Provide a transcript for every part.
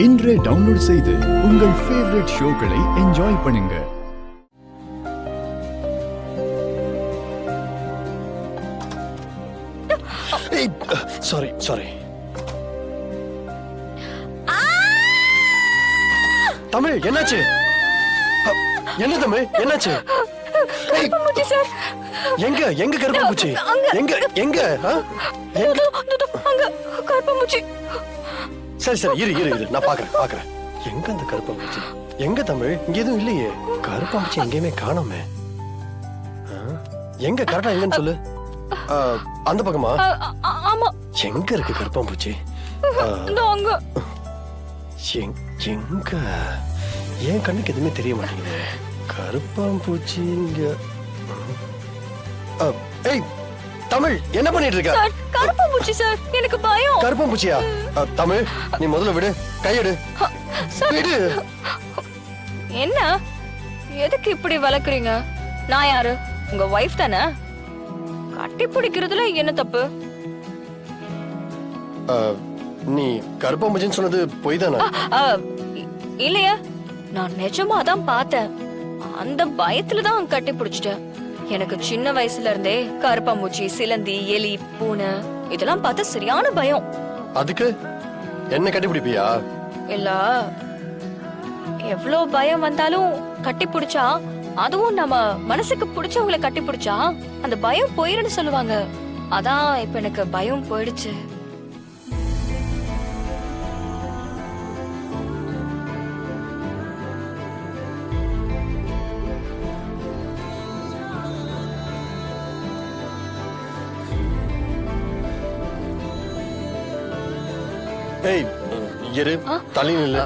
இன்றே டவுன்லோட் செய்து உங்கள் ஃபேவரட் ஷோக்களை என்ஜாய் பண்ணுங்க. சாரி தமிழ், என்னாச்சு? என்ன தமிழ், என்னாச்சு? எங்க எங்க கருப்பாம்பூச்சி? எங்க எங்க கருப்பாம்பூச்சி? சரி சரி, இரு இரு இரு, நான் பாக்குறேன். எங்க அந்த கருப்பாம்பூச்சி? எங்க தமிழ்? இங்க எதுவும் இல்லையே. கருப்பாம்பூச்சி எங்கேயுமே காணோமே. எங்க கரெக்டா எங்கன்னு சொல்லு. அந்த பக்கமா? ஆமா. எங்க இருக்கு கருப்பாம்பூச்சி? அங்க. எங்க? என் கண்ணுக்கு எதுவுமே தெரிய மாட்டேங்குது. கருப்பாம்பூச்சி இங்க. ஏய் தமிழ், என்ன பண்ணிட்டு இருக்க? சார், கருப்பாம்பூச்சி சார், எனக்கு பயம். கருப்பாம்பூச்சியா? தமிழ், நீ முதல்ல விடு, கையெடு. விடு. என்ன, எதுக்கு இப்படி வளர்க்குறீங்க? நான் யாரு? உங்க வைஃப் தானே? கட்டி பிடிக்கிறதுல என்ன தப்பு? நீ கருப்பாம்பூச்சின்னு சொன்னது பொய் தானே? இல்லையா, நான் நிஜமா தான் பார்த்தேன். அந்த பயத்துல தான் கட்டி பிடிச்சிட்டேன். எனக்கு சின்ன வயசுல இருந்தே கருப்பாம்பூச்சி, சிலந்தி, எலி, பூனை இதெல்லாம் பார்த்தா சரியான பயம். அதுக்கு என்ன கட்டிப்பிடிப்பியா? இல்ல, எவ்வளவு பயம் வந்தாலும் கட்டி பிடிச்சா, அதுவும் நம்ம மனசுக்கு பிடிச்சவங்களை கட்டி பிடிச்சா அந்த பயம் போயிருன்னு சொல்லுவாங்க. அதான் இப்ப எனக்கு பயம் போயிடுச்சு. ஏய் இரு, தள்ளி நில்லு.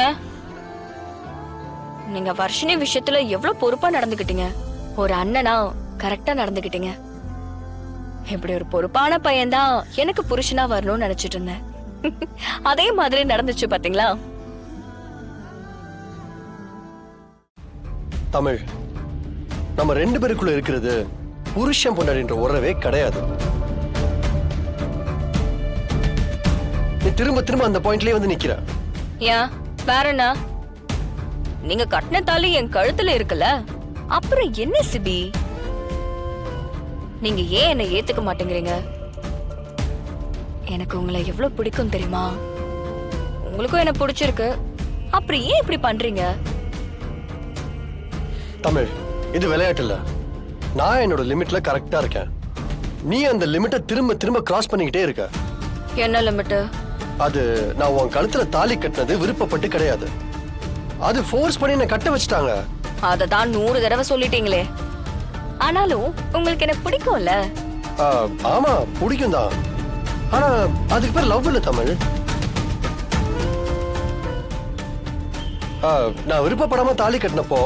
ஏன்? நீங்க வர்ஷினி விஷயத்துல எவ்வளவு பொறுப்பா நடந்துக்கிட்டீங்க. ஒரு அண்ணனா கரெக்டா நடந்துக்கிட்டீங்க. இப்படி ஒரு பொறுப்பான பையன்தான் எனக்கு புருஷனா வரணும்னு நினைச்சிட்டு இருந்தேன். அதே மாதிரி நடந்துச்சு பாத்தீங்களா? தமிழ், நம்ம ரெண்டு பேருக்குள்ள இருக்கிறது புருஷன் பொண்டாடின்ற உறவே கிடையாது. நீ திரும்ப திரும்ப அந்த பாயிண்ட்லயே வந்து நிக்கிற. ஏன், வேற என்ன? நீங்க கட்டின தாலி என் கழுத்துல இருக்குல்ல, அப்புறம் என்ன சிபி? நீங்க ஏன் என்ன ஏத்துக்க மாட்டேங்கிறீங்க? எனக்கு உங்களை எவ்வளவு பிடிக்கும் தெரியுமா? உங்களுக்கும் என்ன பிடிச்சிருக்கு, அப்புறம் ஏன் இப்படி பண்றீங்க? தமிழ், இது விளையாட்டு இல்ல. நான் என்னோட லிமிட்ல கரெக்டா இருக்கேன். நீ அந்த லிமிட்டை திரும்ப திரும்ப கிராஸ் பண்ணிக்கிட்டே இருக்க. என்ன லிமிட்? அது நான் உன் கழுத்துல தாலி கட்டினது விருப்பப்பட்டு கிடையாது. அது ஃபோர்ஸ் பண்ணி என்ன கட்ட வச்சுட்டாங்க. அததான் 100 தடவை சொல்லிட்டீங்களே. ஆனாலும் உங்களுக்கு என்ன பிடிக்கும்ல? ஆமா, பிடிக்கும் தான். ஆனா அதுக்கு பேர் லவ் இல்ல தமிழ். நான் விருப்பப்படாம தாலி கட்டினப்போ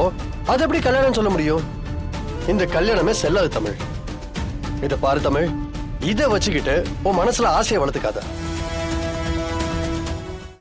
அது எப்படி கல்யாணம் சொல்ல முடியும்? இந்த கல்யாணமே செல்லாது தமிழ். இத பாரு தமிழ், இத வச்சுக்கிட்டு உன் மனசுல ஆசையை வளர்த்துக்காத.